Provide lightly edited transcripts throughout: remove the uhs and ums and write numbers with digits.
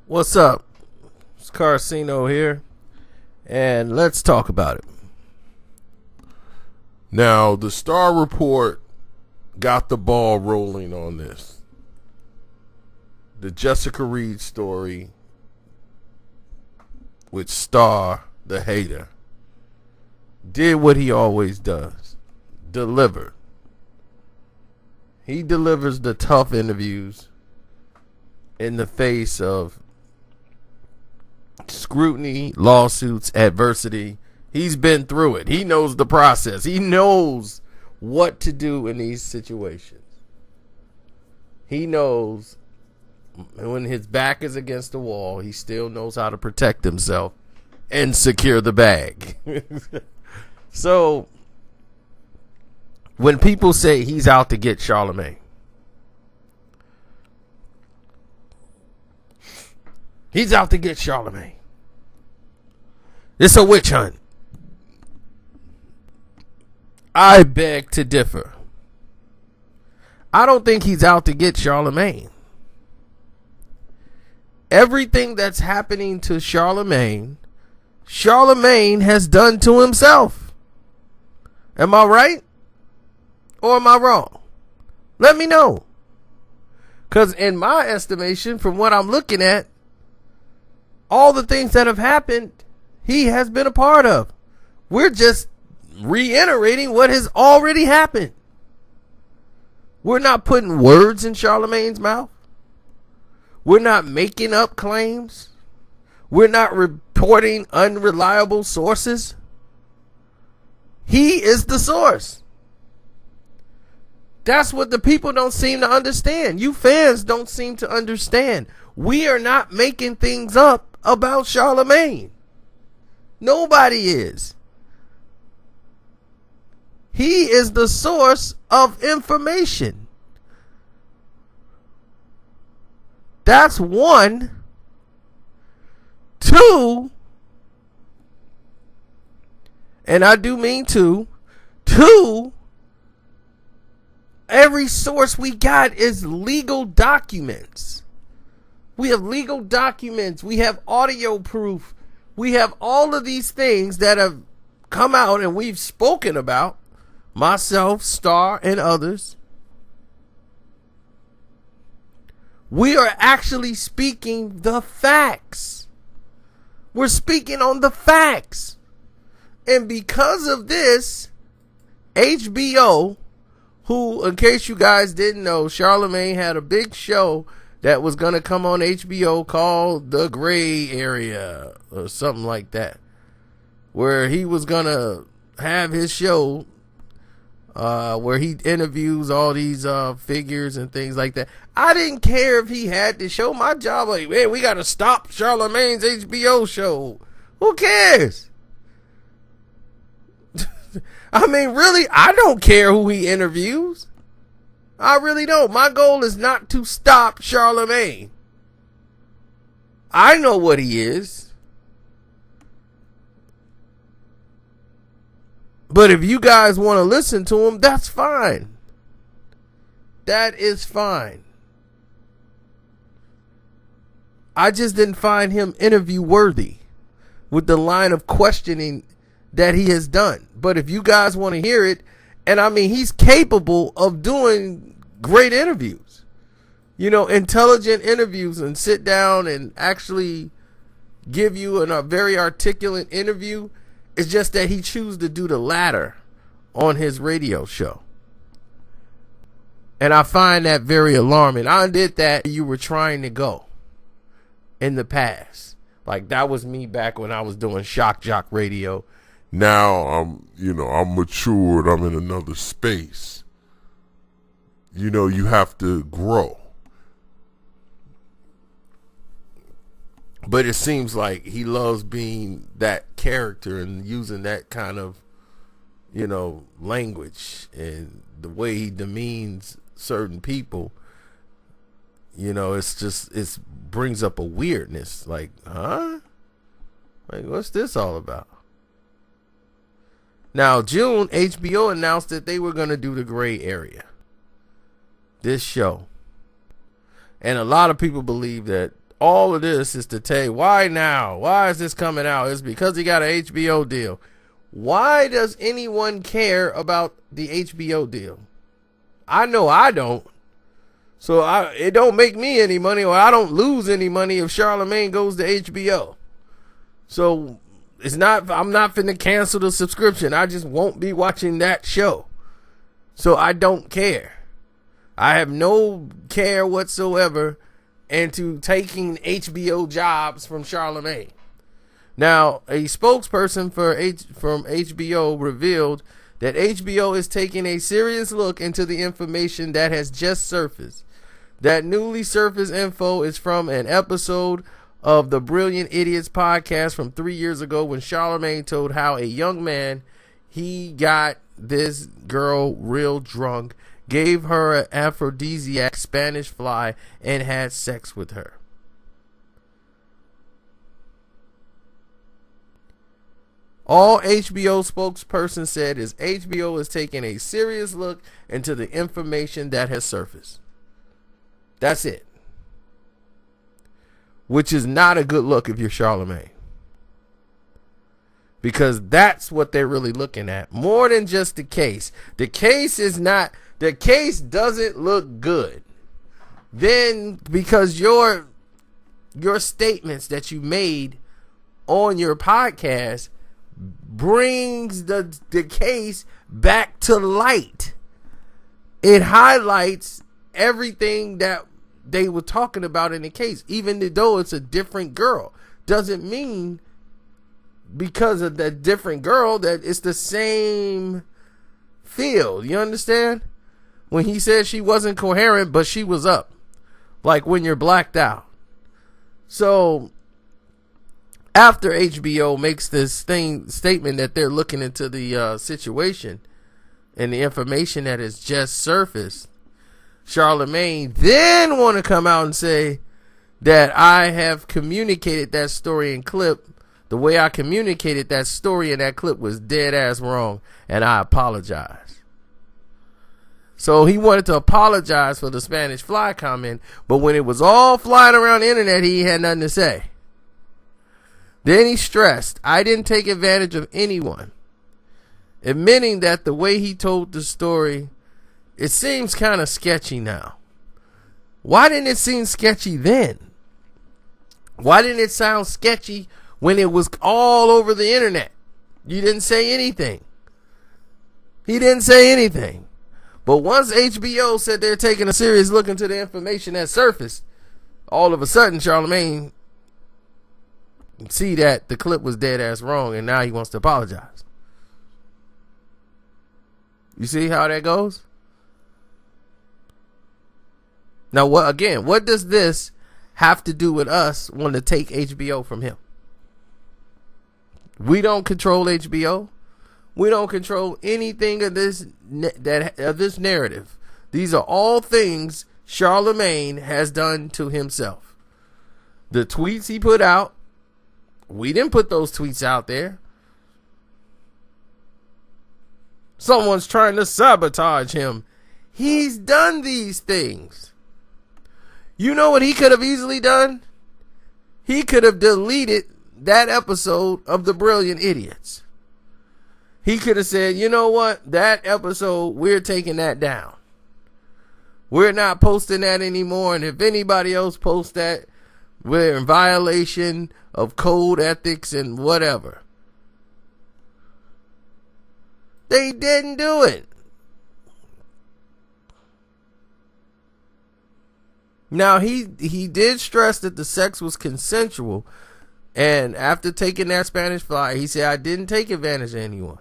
What's up? It's Carcino here, and let's talk about it. Now, the Star Report got the ball rolling on this. The Jessica Reed story with Star, the hater, did what he always does. Delivered. He delivers the tough interviews in the face of scrutiny, lawsuits, adversity. He's been through it. He knows the process. He knows what to do in these situations. He knows when his back is against the wall, he still knows how to protect himself and secure the bag. So, when people say he's out to get Charlamagne, he's out to get Charlamagne. It's a witch hunt. I beg to differ. I don't think he's out to get Charlamagne. Everything that's happening to Charlamagne has done to himself. Am I right? Or am I wrong? Let me know. Because in my estimation, from what I'm looking at, all the things that have happened, he has been a part of. We're just reiterating what has already happened. We're not putting words in Charlamagne's mouth. We're not making up claims. We're not reporting unreliable sources. He is the source. That's what the people don't seem to understand. You fans don't seem to understand. We are not making things up about Charlamagne. Nobody is. He is the source of information. That's one. Two, and I do mean two, every source we got is legal documents. We have legal documents. We have audio proof. We have all of these things that have come out and we've spoken about. Myself, Star, and others. We are actually speaking the facts. We're speaking on the facts. And because of this, HBO, who, in case you guys didn't know, Charlamagne had a big show that was going to come on HBO called The Gray Area or something like that, where he was going to have his show where he interviews all these figures and things like that. I didn't care if he had to show. My job, like, man, we got to stop Charlamagne's HBO show. Who cares? I mean, really, I don't care who he interviews. I really don't. My goal is not to stop Charlamagne. I know what he is. But if you guys want to listen to him, that's fine. That is fine. I just didn't find him interview worthy with the line of questioning that he has done. But if you guys want to hear it, and I mean, he's capable of doing great interviews, you know, intelligent interviews, and sit down and actually give you a very articulate interview. It's just that he chooses to do the latter on his radio show. And I find that very alarming. I did that. You were trying to go in the past. Like, that was me back when I was doing Shock Jock Radio. Now I'm matured. I'm in another space. You know, you have to grow. But it seems like he loves being that character and using that kind of, you know, language and the way he demeans certain people. You know, it brings up a weirdness. Like, huh? Like, what's this all about? Now, June, HBO announced that they were going to do The Gray Area. This show. And a lot of people believe that all of this is to tell you, why now? Why is this coming out? It's because he got an HBO deal. Why does anyone care about the HBO deal? I know I don't. So it don't make me any money, or I don't lose any money if Charlamagne goes to HBO. So I'm not finna cancel the subscription. I just won't be watching that show. So I don't care. I have no care whatsoever into taking HBO jobs from Charlamagne. Now, a spokesperson from HBO revealed that HBO is taking a serious look into the information that has just surfaced. That newly surfaced info is from an episode of the Brilliant Idiots podcast from 3 years ago, when Charlamagne told how a young man, he got this girl real drunk, gave her an aphrodisiac Spanish fly, and had sex with her. All HBO spokesperson said is HBO is taking a serious look into the information that has surfaced. That's it. Which is not a good look if you're Charlamagne. Because that's what they're really looking at. More than just the case. The case doesn't look good. Then because your statements that you made on your podcast brings the case back to light. It highlights everything that they were talking about in the case, even though it's a different girl. Doesn't mean because of that different girl that it's the same field. You understand? When he said she wasn't coherent, but she was up, like when you're blacked out. So after HBO makes this statement that they're looking into the situation and the information that has just surfaced, Charlamagne then want to come out and say that I have communicated that story and clip. The way I communicated that story in that clip was dead ass wrong, and I apologize. So he wanted to apologize for the Spanish fly comment, but when it was all flying around the internet, he had nothing to say. Then he stressed, I didn't take advantage of anyone, admitting that the way he told the story, it seems kind of sketchy now. Why didn't it seem sketchy then? Why didn't it sound sketchy when it was all over the internet? You didn't say anything. He didn't say anything. But once HBO said they're taking a serious look into the information that surfaced, all of a sudden Charlamagne see that the clip was dead ass wrong, and now he wants to apologize. You see how that goes? Now, what does this have to do with us wanting to take HBO from him? We don't control HBO. We don't control anything of this narrative. These are all things Charlamagne has done to himself. The tweets he put out, we didn't put those tweets out there. Someone's trying to sabotage him. He's done these things. You know what he could have easily done? He could have deleted that episode of The Brilliant Idiots. He could have said, you know what? That episode, we're taking that down. We're not posting that anymore. And if anybody else posts that, we're in violation of code ethics and whatever. They didn't do it. Now, he did stress that the sex was consensual. And after taking that Spanish fly, he said, I didn't take advantage of anyone.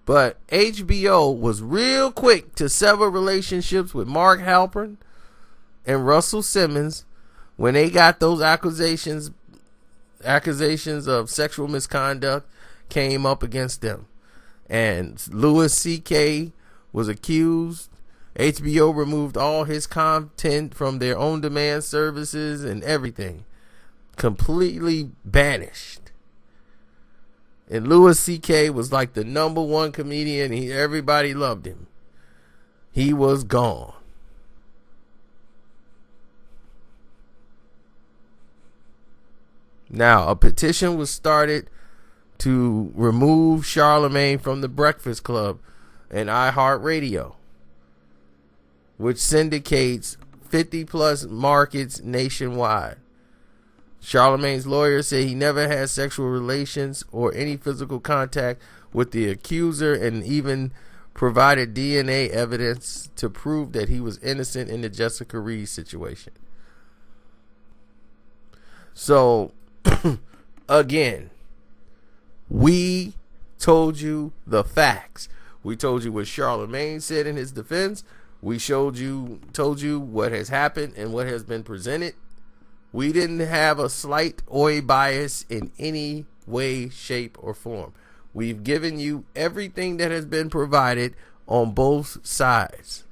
But HBO was real quick to sever relationships with Mark Halperin and Russell Simmons when they got those accusations of sexual misconduct came up against them. And Louis C.K. was accused. HBO removed all his content from their own demand services and everything. Completely banished. And Louis C.K. was like the number one comedian. Everybody loved him. He was gone. Now, a petition was started to remove Charlamagne from the Breakfast Club and iHeartRadio, which syndicates 50 plus markets nationwide. Charlamagne's lawyer said he never had sexual relations or any physical contact with the accuser, and even provided DNA evidence to prove that he was innocent in the Jessica Reed situation. So, again, we told you the facts. We told you what Charlamagne said in his defense. We told you what has happened and what has been presented. We didn't have a slight oi bias in any way, shape, or form. We've given you everything that has been provided on both sides.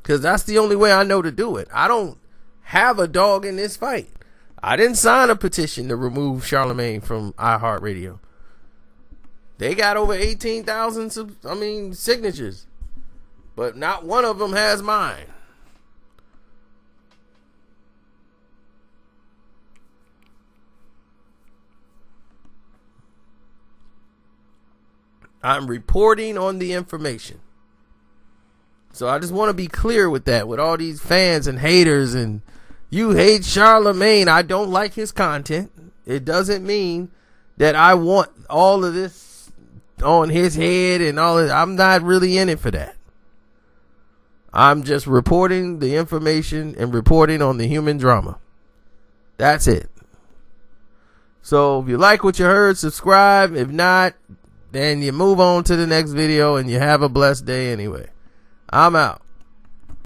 Because that's the only way I know to do it. I don't have a dog in this fight. I didn't sign a petition to remove Charlamagne from iHeartRadio. They got over 18,000 signatures. But not one of them has mine. I'm reporting on the information. So I just want to be clear with that, with all these fans and haters, and you hate Charlamagne. I don't like his content. It doesn't mean that I want all of this on his head and all of that. I'm not really in it for that. I'm just reporting the information and reporting on the human drama. That's it. So if you like what you heard, subscribe. If not, then you move on to the next video and you have a blessed day anyway. I'm out.